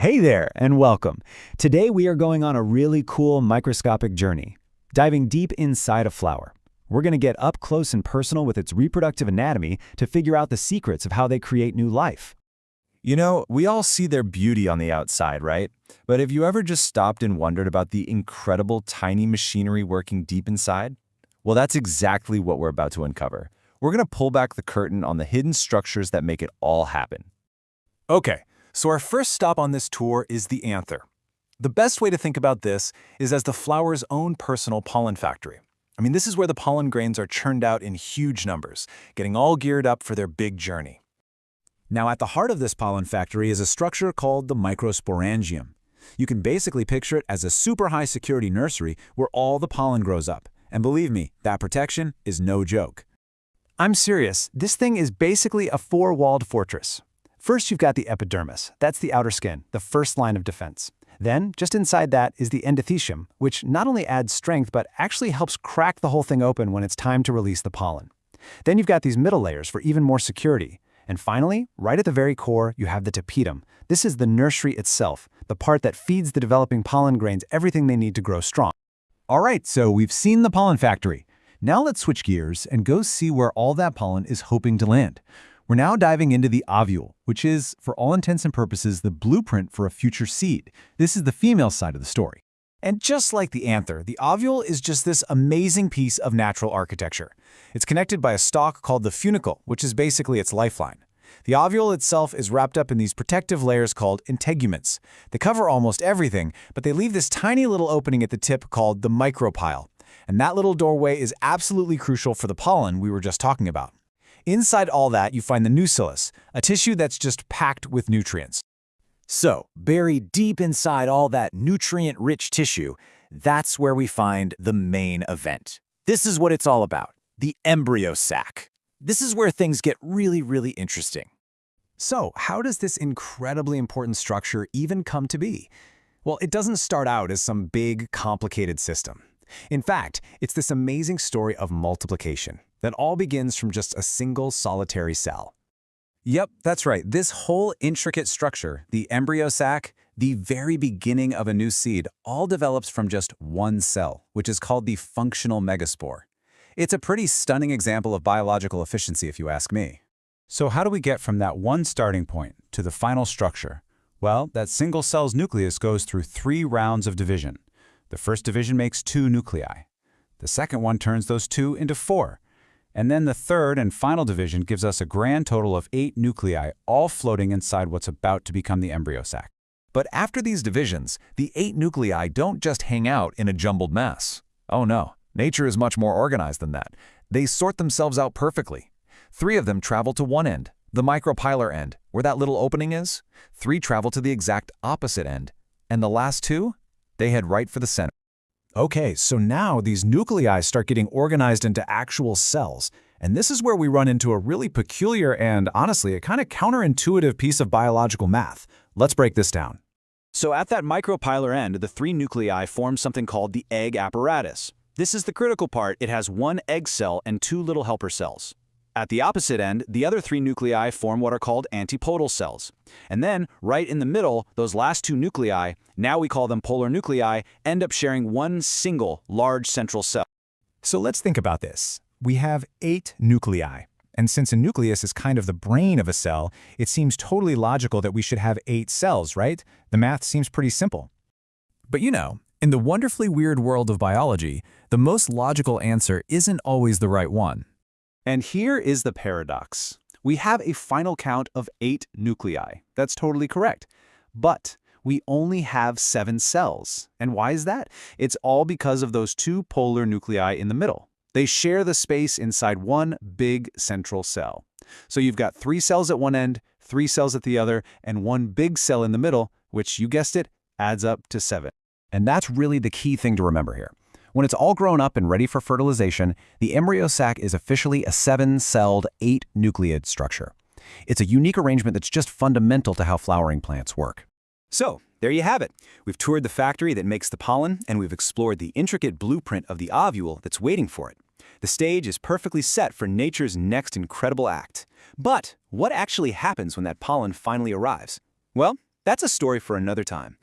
Hey there, and welcome. Today we are going on a really cool microscopic journey, diving deep inside a flower. We're going to get up close and personal with its reproductive anatomy to figure out the secrets of how they create new life. You know, we all see their beauty on the outside, right? But have you ever just stopped and wondered about the incredible tiny machinery working deep inside? Well, that's exactly what we're about to uncover. We're going to pull back the curtain on the hidden structures that make it all happen. Okay, so our first stop on this tour is the anther. The best way to think about this is as the flower's own personal pollen factory. This is where the pollen grains are churned out in huge numbers, getting all geared up for their big journey. Now, at the heart of this pollen factory is a structure called the microsporangium. You can basically picture it as a super high security nursery where all the pollen grows up. And believe me, that protection is no joke. I'm serious, this thing is basically a four-walled fortress. First, you've got the epidermis. That's the outer skin, the first line of defense. Then, just inside that is the endothecium, which not only adds strength but actually helps crack the whole thing open when it's time to release the pollen. Then you've got these middle layers for even more security. And finally, right at the very core, you have the tapetum. This is the nursery itself, the part that feeds the developing pollen grains everything they need to grow strong. All right, so we've seen the pollen factory. Now let's switch gears and go see where all that pollen is hoping to land. We're now diving into the ovule, which is, for all intents and purposes, the blueprint for a future seed. This is the female side of the story. And just like the anther, the ovule is just this amazing piece of natural architecture. It's connected by a stalk called the funicle, which is basically its lifeline. The ovule itself is wrapped up in these protective layers called integuments. They cover almost everything, but they leave this tiny little opening at the tip called the micropyle. And that little doorway is absolutely crucial for the pollen we were just talking about. Inside all that, you find the nucellus, a tissue that's just packed with nutrients. So, buried deep inside all that nutrient-rich tissue, that's where we find the main event. This is what it's all about, the embryo sac. This is where things get really interesting. So, how does this incredibly important structure even come to be? Well, it doesn't start out as some big, complicated system. In fact, it's this amazing story of multiplication that all begins from just a single solitary cell. Yep, that's right. This whole intricate structure, the embryo sac, the very beginning of a new seed, all develops from just one cell, which is called the functional megaspore. It's a pretty stunning example of biological efficiency, if you ask me. So how do we get from that one starting point to the final structure? Well, that single cell's nucleus goes through 3 rounds of division. The first division makes 2 nuclei. The second one turns those 2 into 4. And then the third and final division gives us a grand total of 8 nuclei, all floating inside what's about to become the embryo sac. But after these divisions, the 8 nuclei don't just hang out in a jumbled mess. Oh no, nature is much more organized than that. They sort themselves out perfectly. 3 of them travel to one end, the micropylar end, where that little opening is. 3 travel to the exact opposite end. And the last 2? They head right for the center. Okay, so now these nuclei start getting organized into actual cells. And this is where we run into a really peculiar and, honestly, a kind of counterintuitive piece of biological math. Let's break this down. So at that micropylar end, the 3 nuclei form something called the egg apparatus. This is the critical part. It has 1 egg cell and 2 little helper cells. At the opposite end, the other 3 nuclei form what are called antipodal cells. And then, right in the middle, those last 2 nuclei, now we call them polar nuclei, end up sharing one single large central cell. So let's think about this. We have 8 nuclei. And since a nucleus is kind of the brain of a cell, it seems totally logical that we should have 8 cells, right? The math seems pretty simple. But you know, in the wonderfully weird world of biology, the most logical answer isn't always the right one. And here is the paradox. We have a final count of 8 nuclei. That's totally correct. But we only have 7 cells. And why is that? It's all because of those 2 polar nuclei in the middle. They share the space inside one big central cell. So you've got 3 cells at one end, 3 cells at the other, and 1 big cell in the middle, which, you guessed it, adds up to 7. And that's really the key thing to remember here. When it's all grown up and ready for fertilization, the embryo sac is officially a 7-celled, 8-nucleate structure. It's a unique arrangement that's just fundamental to how flowering plants work. So, there you have it. We've toured the factory that makes the pollen, and we've explored the intricate blueprint of the ovule that's waiting for it. The stage is perfectly set for nature's next incredible act. But what actually happens when that pollen finally arrives? Well, That's a story for another time.